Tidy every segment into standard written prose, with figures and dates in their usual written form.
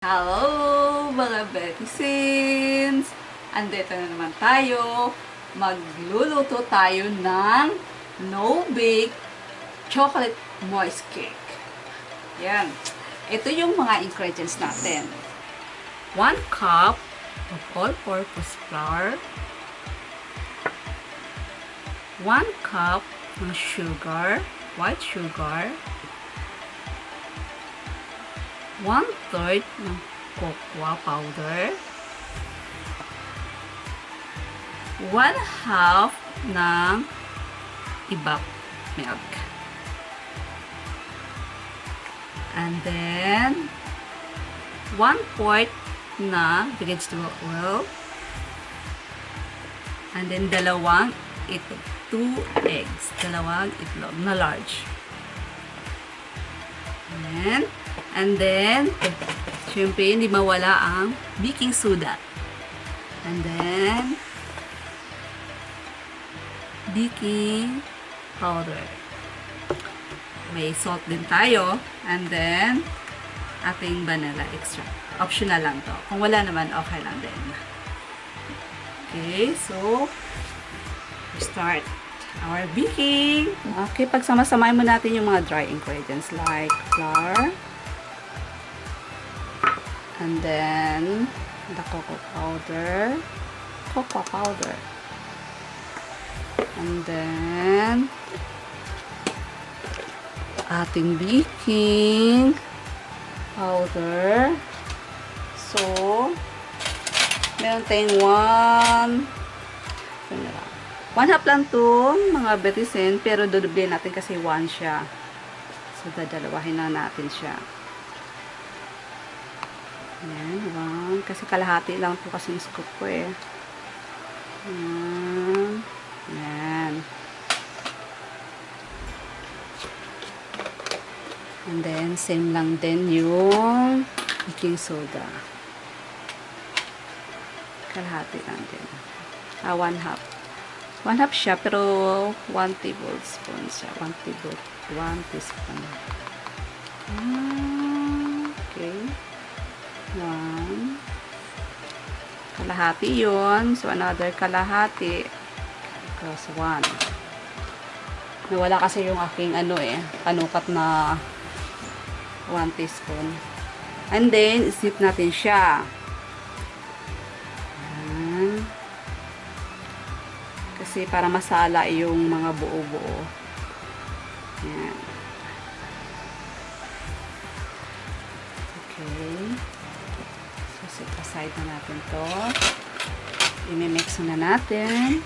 Hello mga Betisins! Andito na naman tayo. Magluluto tayo ng no-bake chocolate moist cake. Yan. Ito yung mga ingredients natin. 1 cup of all-purpose flour. 1 cup ng sugar, white sugar. 1/3 ng cocoa powder, 1/2 ng evap milk, and then 1/4 na vegetable oil, and then dalawang itlog, 2 eggs, dalawang itlog na large. And then, syempre, hindi mawala ang baking soda. And then, baking powder. May salt din tayo. And then, ating vanilla extract. Optional lang to. Kung wala naman, okay lang din. Okay, so, we start our baking. Okay, pagsama-samahin mo natin yung mga dry ingredients like flour, and then the cocoa powder, and then ating baking powder. So, meron tayong 1/2 lang to mga betisen, pero dodoble natin kasi 1 siya. So, dadalawahin na natin siya. Ayan, 1. Kasi kalahati lang po kasi yung scoop ko eh. Ayan. And then, same lang din yung baking soda. Kalahati lang din. 1/2. 1/2 siya, pero 1 tablespoon siya. 1 teaspoon. Okay. 1. Kalahati yun. So, another kalahati. Plus 1. Nawala kasi yung aking panukat na 1 teaspoon. And then, isip natin siya. Kasi para masala yung mga buo-buo. Ayan. Okay. So, set aside na natin to. I-mix na natin.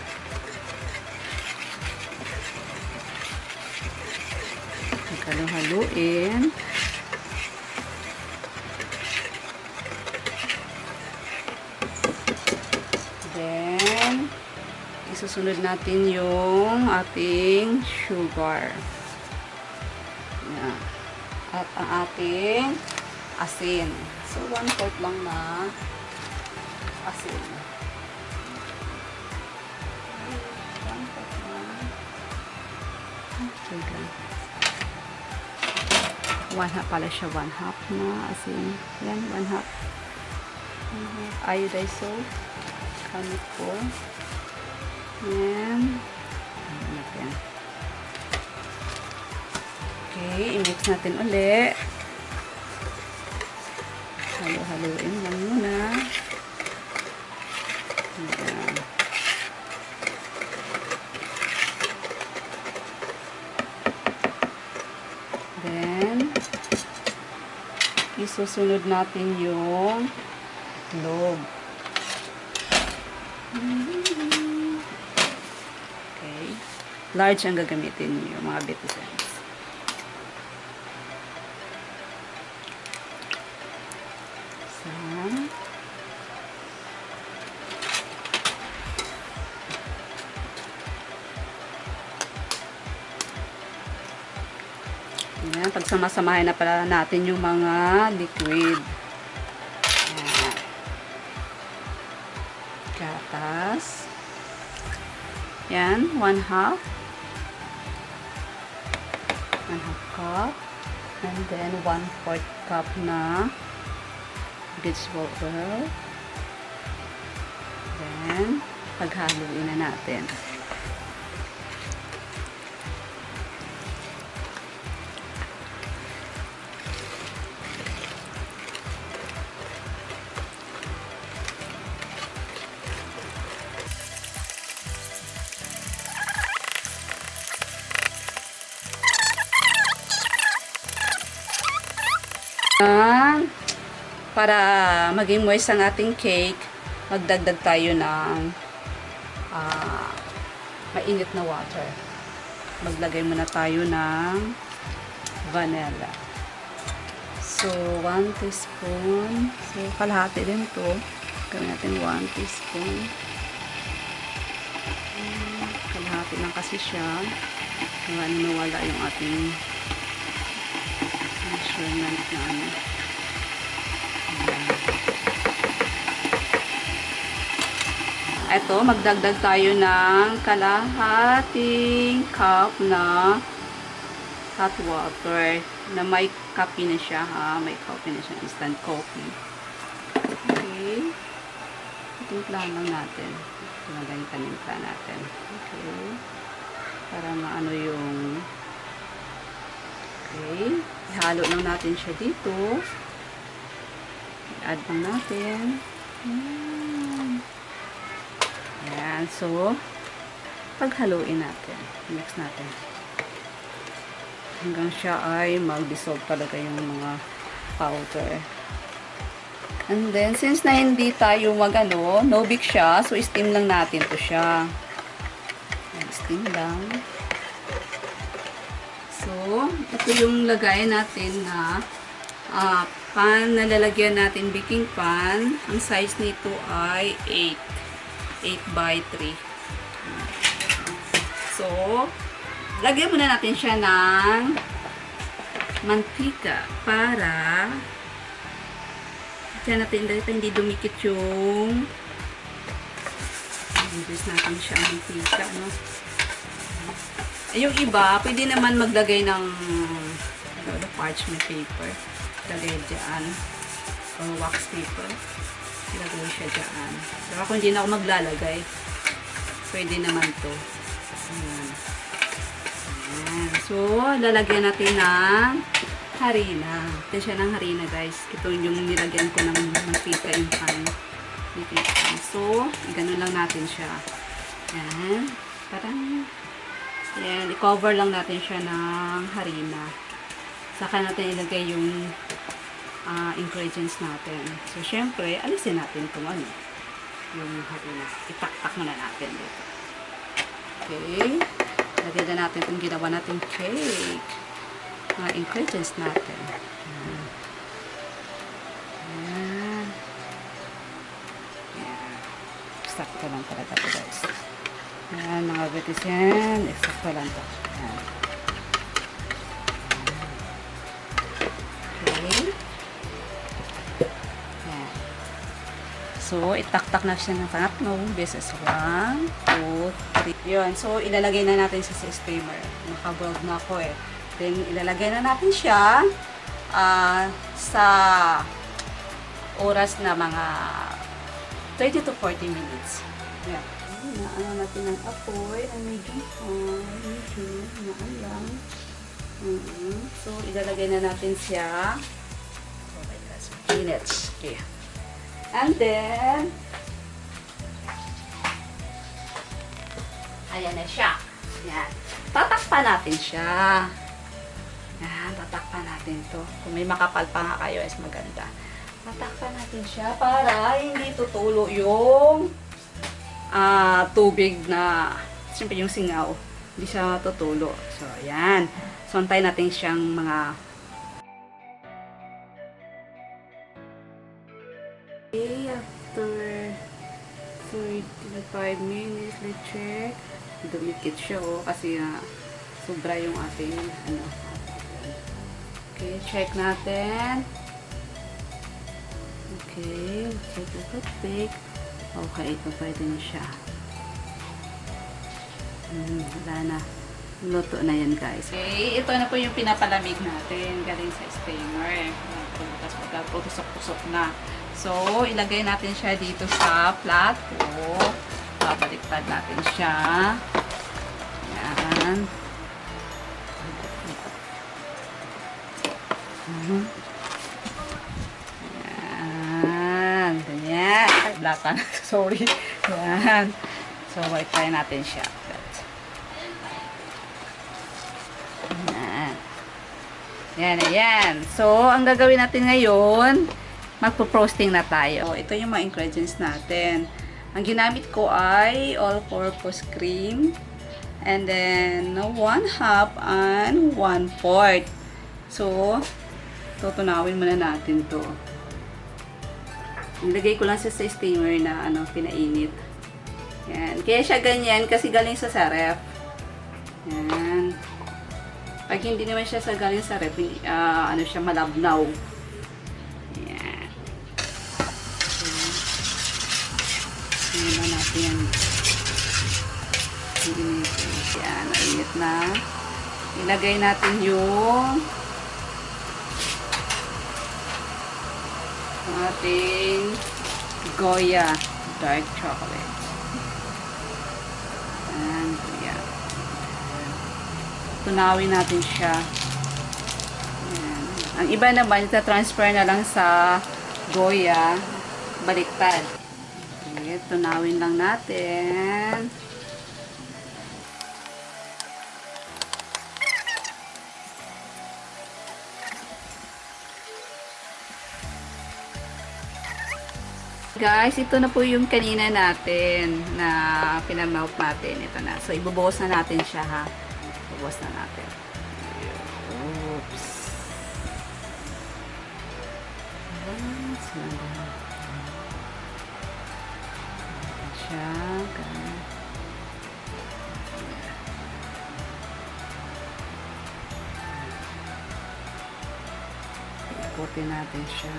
Magkalo-haluin. Then, isusunod natin yung ating sugar. Yan. At ang ating asin. So, 1/4 lang na asin. 1/2 pala siya. 1/2 na asin. Yan, 1/2. Iodized salt. Kamit po. Ayan. Ayan. Okay, i-mix natin ulit. Halo-haloin lang muna. Ayan. Then, isusunod natin yung itlog. Large ang gagamitin niyo, mga betisens. So, ayan, pagsama-samahin na pala natin yung mga liquid. Ayan. Gatas. Yan, 1/2. 1/2 cup. And then, 1/4 cup na package well. Then, paghaluin na natin. Para maging moist ang ating cake, magdagdag tayo ng mainit na water. Maglagay muna tayo ng vanilla. So, 1 teaspoon. So, kalahati din to. Gawin natin 1 teaspoon. Kalahati lang kasi siya. Nawala yung ating measurement na ano. Ito, magdagdag tayo ng kalahating cup na hot water na may coffee na siya, ha? May coffee na siya, instant coffee. Okay. Timplahan lang natin. Ito na lang yung tanimpla natin. Okay. Para maano yung okay. Ihalo lang natin siya dito. I-add lang natin. Ayan. So, paghaluin natin. Mix natin. Hanggang siya ay mag-dissolve talaga yung mga powder. And then, since na hindi tayo no bake siya, so steam lang natin to siya. Ayan, steam lang. So, ito yung lagay natin na pan na lalagyan natin, baking pan. Ang size nito ay 8 by 3. So, lagyan muna natin siya ng mantika para dyan natin dito hindi dumikit yung i-use natin siya ang mantika, no? Yung iba, pwede naman maglagay ng parchment paper. Lagay dyan. Or wax paper. Lagay siya dyan. Pero kung hindi na ako maglalagay, pwede naman to. Ayan. Ayan. So, lalagyan natin ng harina. Ito siya ng harina, guys. Ito yung nilagyan ko ng mantika yung pan. So, ganun lang natin siya. Ayan. Parang ayan, i-cover lang natin siya ng harina. Saka natin ilagay yung ingredients natin. So, syempre, alisin natin itong yung harina. Itaktak muna natin dito. Okay. Lagyan na natin itong ginawa natin cake. Mga ingredients natin. Ayan. Ayan. Ayan. Sakto lang talaga ito, guys. Ayan, mga betis yan. Eksakto lang ito. Ayan. Okay. Ayan. So, itaktak na siya ng pangatlong beses. 1, 2, 3. Yun. So, ilalagay na natin sa steamer. Nakaboiled na ako eh. Then, ilalagay na natin siya sa oras na mga 30 to 40 minutes. Ayan. Ano natin ng apoy na medyo naalang. So, ilalagay na natin siya. Okay, that's minutes. Okay. And then, ayan na siya. Ayan. Tatakpan natin siya. Ayan, tatakpan natin to. Kung may makapal pa nga kayo, is maganda. Tatakpan natin siya para hindi tutulo yung tubig na, siyempre yung singaw, hindi siya tutulo. So, ayan. So, antayin natin siyang mga okay, after 35 minutes, let's check. Dumikit siya, kasi sobra yung ating, okay, check natin. Okay, check the toothpick. Okay, ito pwede na siya. Wala na. Luto na yan, guys. Okay, ito na po yung pinapalamig natin galing sa steamer. Tapos pagka-pusok-pusok na. So, ilagay natin siya dito sa plato. Babaliktad natin siya. Yan. Yan. Ganyan. Ay, blatan. Sorry. Yan. So, try natin siya. Yan. Yan, ayan. So, ang gagawin natin ngayon, magpo-frosting na tayo. So, ito yung mga ingredients natin. Ang ginamit ko ay all-purpose cream. And then, 1/2 and 1/4. So, tutunawin muna natin to. Nilagay ko lang siya sa steamer na pinainit. Yan. Kaya siya ganyan kasi galing sa ref. Yan. Pag hindi naman siya galing sa ref, siya malabnaw. Yan. So, na natin yan. Yan, mainit na. Ilagay natin yung ating Goya dark chocolate. And, yan. Tunawin natin siya. Yan. Ang iba naman, ita-transfer na lang sa Goya. Baliktad. Okay, tunawin lang natin. Guys, ito na po yung kanina natin na pinamelt natin. Ito na. So, ibubuhos na natin siya, ha. Ibubuhos na natin. Oops. Siya. Ikutin natin siya.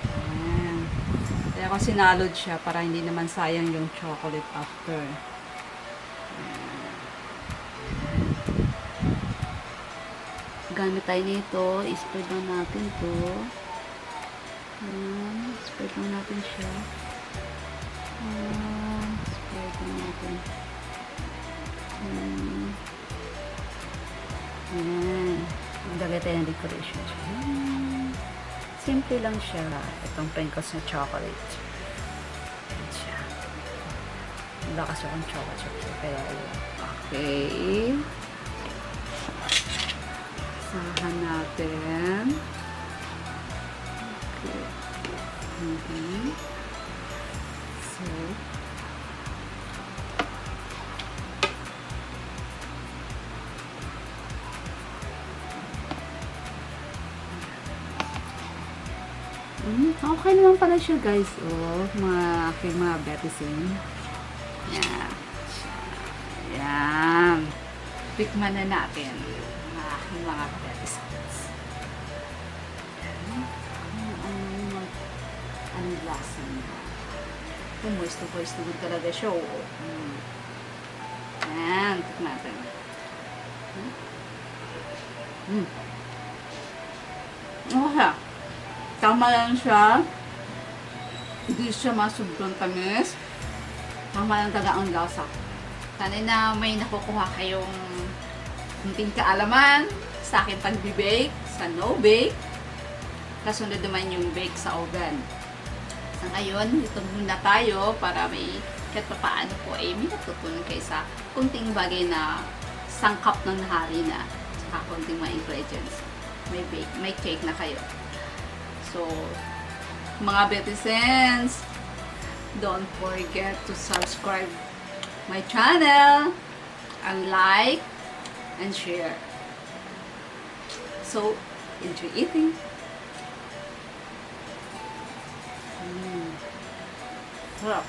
Ayan. Kaya ko sinalod siya para hindi naman sayang yung chocolate after. Ayan. Gamit tayo nito. I-spread lang natin to. Ayan. Spread lang natin siya. Ayan. Spread lang natin. Ayan. Ayan. Maglagay tayo ng decoration siya. Ayan. Simple lang siya. Itong Pencos na chocolate. Ayan siya. Lakas akong chocolate. Kaya yun. Okay. Sahan natin. Okay. So, okay naman pala siya, guys. Oh, mga betisin. Yan. Yan. Tikman na natin mga betisins. Ang lasa niya. Pumusto-pusto talaga siya. Yan. Tikman natin. Okay. Tama lang siya. Hindi siya sobrang tamis. Tama lang talaga ang lasa. Sana na may nakukuha kayong kunting kaalaman sa akin pag-bake, sa no-bake. Kasunod naman yung bake sa oven. Sa ngayon, ito muna tayo para may kahit pa paano po ay may natutunan kayo sa kunting bagay na sangkap ng harina. Saka kunting mga ingredients. May bake, may cake na kayo. So, mga betisens, don't forget to subscribe my channel and like and share. So, enjoy eating. Sarap.